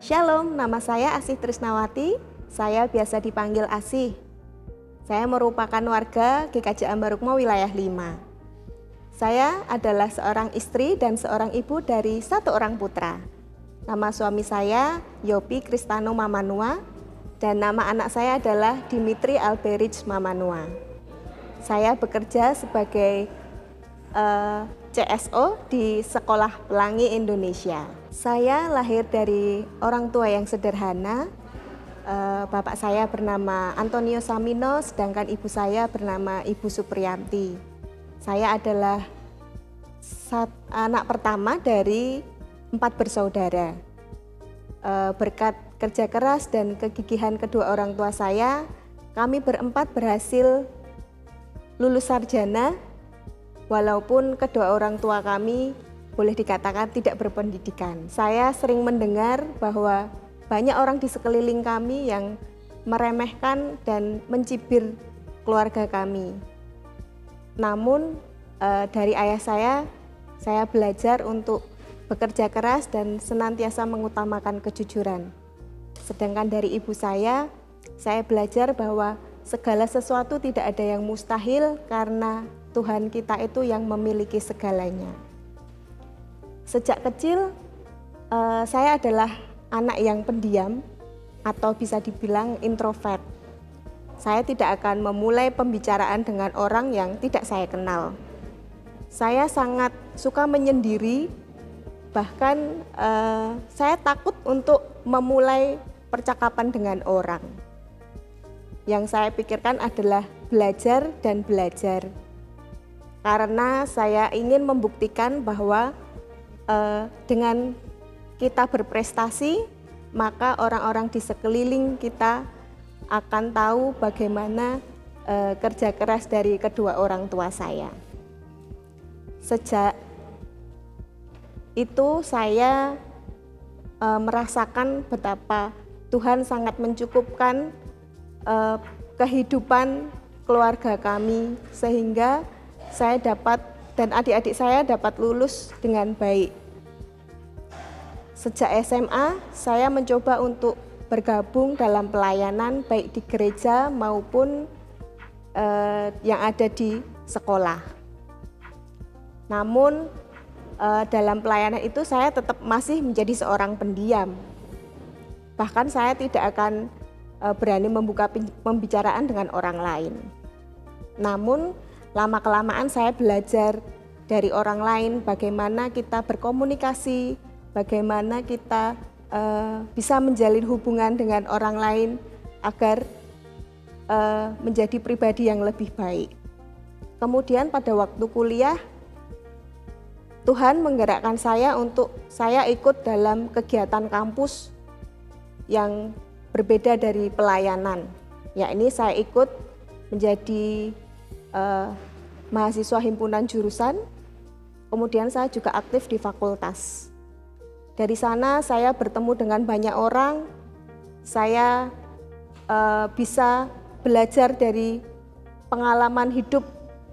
Shalom, nama saya Asih Trisnawati. Saya biasa dipanggil Asih. Saya merupakan warga GKJ Ambarukmo wilayah 5. Saya adalah seorang istri dan seorang ibu dari satu orang putra. Nama suami saya Yopi Kristano Mamanua dan nama anak saya adalah Dimitri Alberich Mamanua. Saya bekerja sebagai CSO di Sekolah Pelangi Indonesia. Saya lahir dari orang tua yang sederhana. Bapak saya bernama Antonio Samino, sedangkan ibu saya bernama Ibu Supriyanti. Saya adalah anak pertama dari 4 bersaudara. Berkat kerja keras dan kegigihan kedua orang tua saya, kami berempat berhasil lulus sarjana, walaupun kedua orang tua kami boleh dikatakan tidak berpendidikan. Saya sering mendengar bahwa banyak orang di sekeliling kami yang meremehkan dan mencibir keluarga kami. Namun dari ayah saya belajar untuk bekerja keras dan senantiasa mengutamakan kejujuran. Sedangkan dari ibu saya belajar bahwa segala sesuatu tidak ada yang mustahil karena Tuhan kita itu yang memiliki segalanya. Sejak kecil saya adalah anak yang pendiam atau bisa dibilang introvert. Saya tidak akan memulai pembicaraan dengan orang yang tidak saya kenal. Saya sangat suka menyendiri, bahkan saya takut untuk memulai percakapan dengan orang. Yang saya pikirkan adalah belajar dan belajar. Karena saya ingin membuktikan bahwa dengan kita berprestasi, maka orang-orang di sekeliling kita akan tahu bagaimana kerja keras dari kedua orang tua saya. Sejak itu saya merasakan betapa Tuhan sangat mencukupkan kehidupan keluarga kami, sehingga saya dapat dan adik-adik saya dapat lulus dengan baik. Sejak SMA, saya mencoba untuk bergabung dalam pelayanan baik di gereja maupun yang ada di sekolah. Namun dalam pelayanan itu saya tetap masih menjadi seorang pendiam. Bahkan saya tidak akan berani membuka pembicaraan dengan orang lain. Namun lama-kelamaan saya belajar dari orang lain bagaimana kita berkomunikasi, bagaimana kita bisa menjalin hubungan dengan orang lain agar menjadi pribadi yang lebih baik. Kemudian pada waktu kuliah, Tuhan menggerakkan saya untuk saya ikut dalam kegiatan kampus yang berbeda dari pelayanan. Yakni saya ikut menjadi mahasiswa himpunan jurusan, kemudian saya juga aktif di fakultas. Dari sana saya bertemu dengan banyak orang, saya bisa belajar dari pengalaman hidup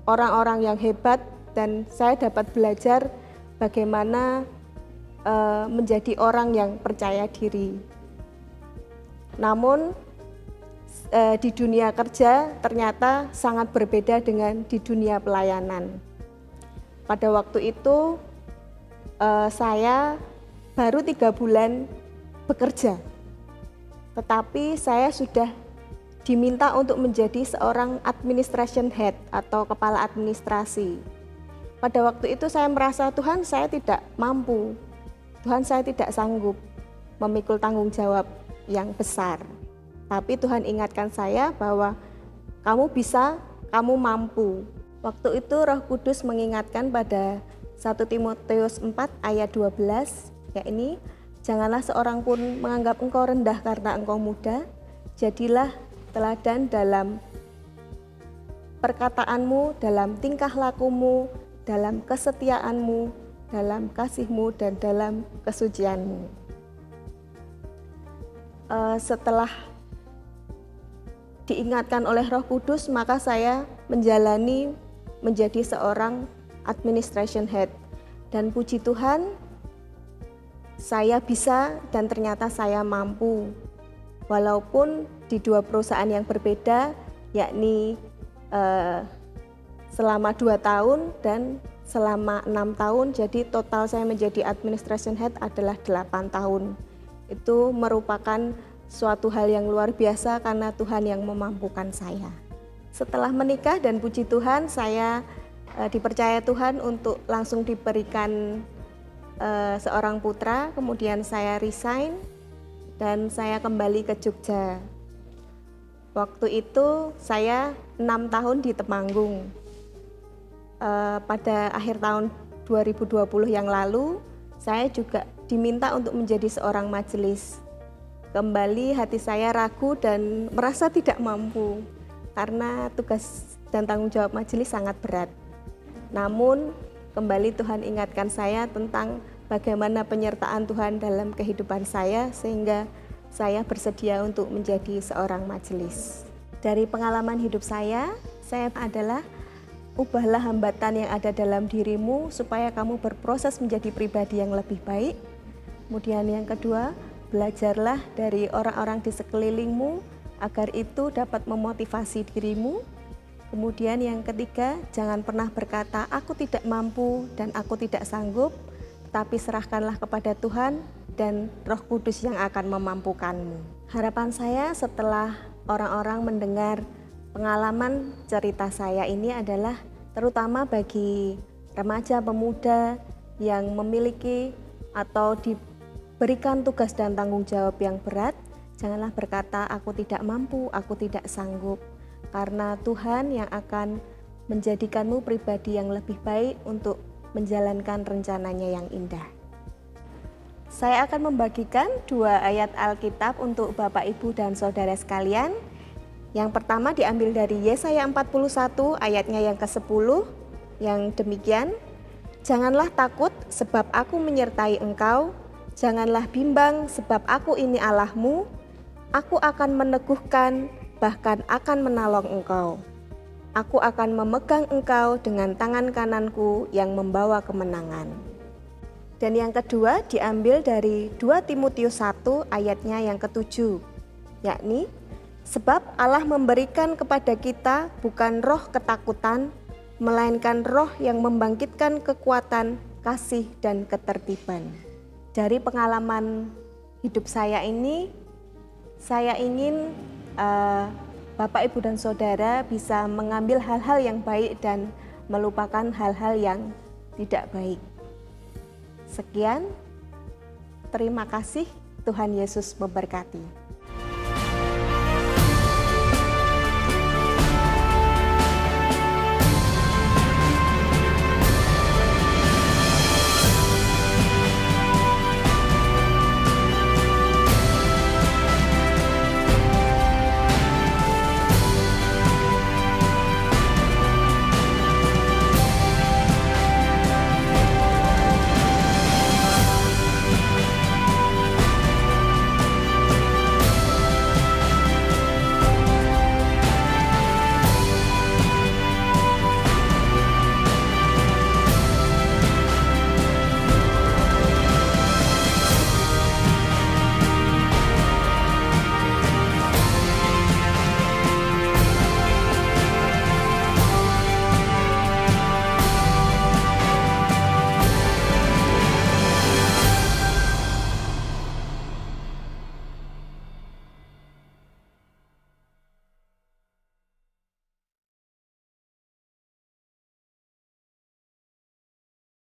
orang-orang yang hebat, dan saya dapat belajar bagaimana menjadi orang yang percaya diri. Namun di dunia kerja ternyata sangat berbeda dengan di dunia pelayanan. Pada waktu itu saya baru 3 bulan bekerja, tetapi saya sudah diminta untuk menjadi seorang administration head atau kepala administrasi. Pada waktu itu saya merasa Tuhan, saya tidak mampu, Tuhan, saya tidak sanggup memikul tanggung jawab yang besar. Tapi Tuhan ingatkan saya bahwa kamu bisa, kamu mampu. Waktu itu Roh Kudus mengingatkan pada 1 Timotius 4 ayat 12, yakni janganlah seorang pun menganggap engkau rendah karena engkau muda, jadilah teladan dalam perkataanmu, dalam tingkah lakumu, dalam kesetiaanmu, dalam kasihmu, dan dalam kesucianmu. Setelah diingatkan oleh Roh Kudus, maka saya menjalani menjadi seorang administration head. Dan puji Tuhan, saya bisa dan ternyata saya mampu. Walaupun di 2 perusahaan yang berbeda, yakni selama 2 tahun dan selama 6 tahun, jadi total saya menjadi administration head adalah 8 tahun. Itu merupakan suatu hal yang luar biasa karena Tuhan yang memampukan saya. Setelah menikah dan puji Tuhan, saya dipercaya Tuhan untuk langsung diberikan seorang putra, kemudian saya resign dan saya kembali ke Jogja. Waktu itu saya 6 tahun di Temanggung. Pada akhir tahun 2020 yang lalu, saya juga diminta untuk menjadi seorang majelis. Kembali hati saya ragu dan merasa tidak mampu karena tugas dan tanggung jawab majelis sangat berat. Namun kembali Tuhan ingatkan saya tentang bagaimana penyertaan Tuhan dalam kehidupan saya sehingga saya bersedia untuk menjadi seorang majelis. Dari pengalaman hidup saya adalah ubahlah hambatan yang ada dalam dirimu supaya kamu berproses menjadi pribadi yang lebih baik. Kemudian yang kedua, belajarlah dari orang-orang di sekelilingmu agar itu dapat memotivasi dirimu. Kemudian yang ketiga, jangan pernah berkata, aku tidak mampu dan aku tidak sanggup, tapi serahkanlah kepada Tuhan dan Roh Kudus yang akan memampukanmu. Harapan saya setelah orang-orang mendengar pengalaman cerita saya ini adalah terutama bagi remaja pemuda yang memiliki atau diberikan tugas dan tanggung jawab yang berat, janganlah berkata, aku tidak mampu, aku tidak sanggup. Karena Tuhan yang akan menjadikanmu pribadi yang lebih baik untuk menjalankan rencananya yang indah. Saya akan membagikan 2 ayat Alkitab untuk Bapak, Ibu, dan Saudara sekalian. Yang pertama diambil dari Yesaya 41 ayatnya yang ke-10, yang demikian, janganlah takut sebab aku menyertai engkau, janganlah bimbang sebab aku ini Allahmu, aku akan meneguhkan bahkan akan menolong engkau. Aku akan memegang engkau dengan tangan kananku yang membawa kemenangan. Dan yang kedua diambil dari 2 Timotius 1 ayatnya yang ke-7, yakni, sebab Allah memberikan kepada kita bukan roh ketakutan, melainkan roh yang membangkitkan kekuatan, kasih, dan ketertiban. Dari pengalaman hidup saya ini, saya ingin Bapak, Ibu, dan Saudara bisa mengambil hal-hal yang baik dan melupakan hal-hal yang tidak baik. Sekian, terima kasih, Tuhan Yesus memberkati.